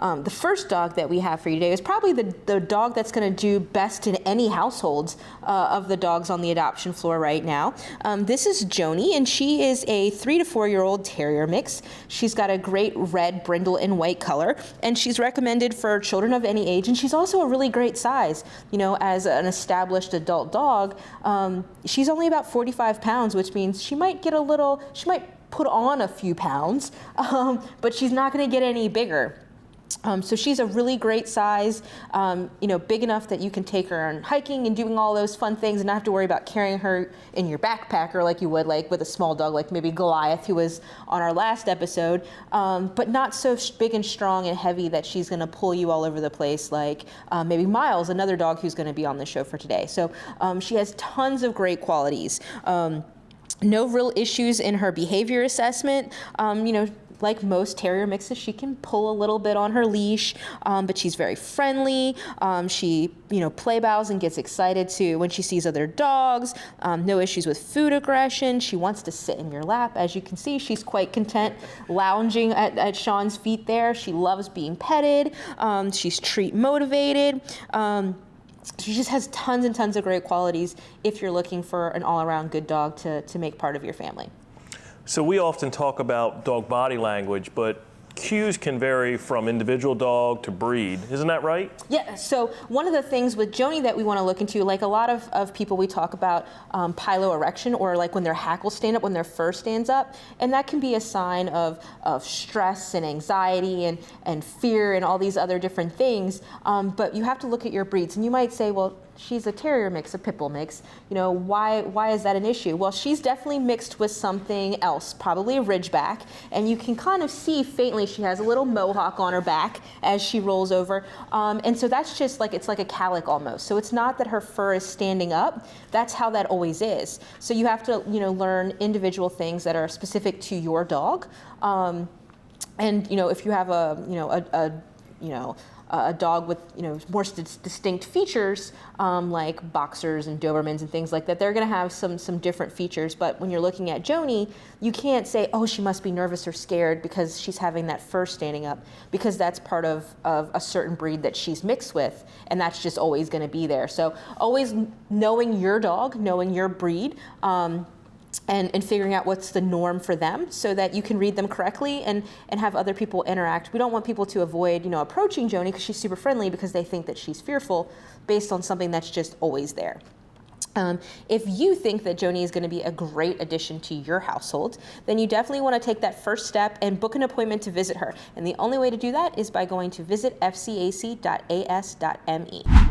The first dog that we have for you today is probably the dog that's going to do best in any households of the dogs on the adoption floor right now. This is Joanie, and she is a 3 to 4 year old Terrier mix. She's got a great red, brindle, and white color, and she's recommended for children of any age, and she's also a really great size. You know, as an established adult dog, she's only about 45 pounds, which means she might put on a few pounds, but she's not going to get any bigger. So she's a really great size, big enough that you can take her on hiking and doing all those fun things and not have to worry about carrying her in your backpacker like you would like with a small dog like maybe Goliath, who was on our last episode, but not so big and strong and heavy that she's going to pull you all over the place like maybe Miles, another dog who's going to be on the show for today. So she has tons of great qualities. No real issues in her behavior assessment. Like most Terrier mixes, she can pull a little bit on her leash, but she's very friendly. She, play bows and gets excited when she sees other dogs. No issues with food aggression. She wants to sit in your lap. As you can see, she's quite content lounging at Sean's feet there. She loves being petted. She's treat motivated. She just has tons and tons of great qualities if you're looking for an all-around good dog to make part of your family. So we often talk about dog body language, but cues can vary from individual dog to breed. Isn't that right? Yeah, so one of the things with Joanie that we want to look into, like a lot of people, we talk about piloerection, or like when their hackles stand up, when their fur stands up, and that can be a sign of stress and anxiety and fear and all these other different things, but you have to look at your breeds, and you might say, well, she's a Terrier mix, a Pit Bull mix. Why is that an issue? Well, she's definitely mixed with something else, probably a Ridgeback, and you can kind of see faintly she has a little mohawk on her back as she rolls over, and so that's just like, it's like a calic almost. So it's not that her fur is standing up, that's how that always is. So you have to, learn individual things that are specific to your dog, and if you have a dog with more distinct features, like boxers and Dobermans and things like that, they're going to have some different features. But when you're looking at Joanie, you can't say, oh, she must be nervous or scared because she's having that fur standing up, because that's part of a certain breed that she's mixed with, and that's just always going to be there. So always knowing your dog, knowing your breed, and figuring out what's the norm for them so that you can read them correctly and have other people interact. We don't want people to avoid, approaching Joanie because she's super friendly because they think that she's fearful based on something that's just always there. If you think that Joanie is going to be a great addition to your household, then you definitely want to take that first step and book an appointment to visit her. And the only way to do that is by going to visitfcac.as.me.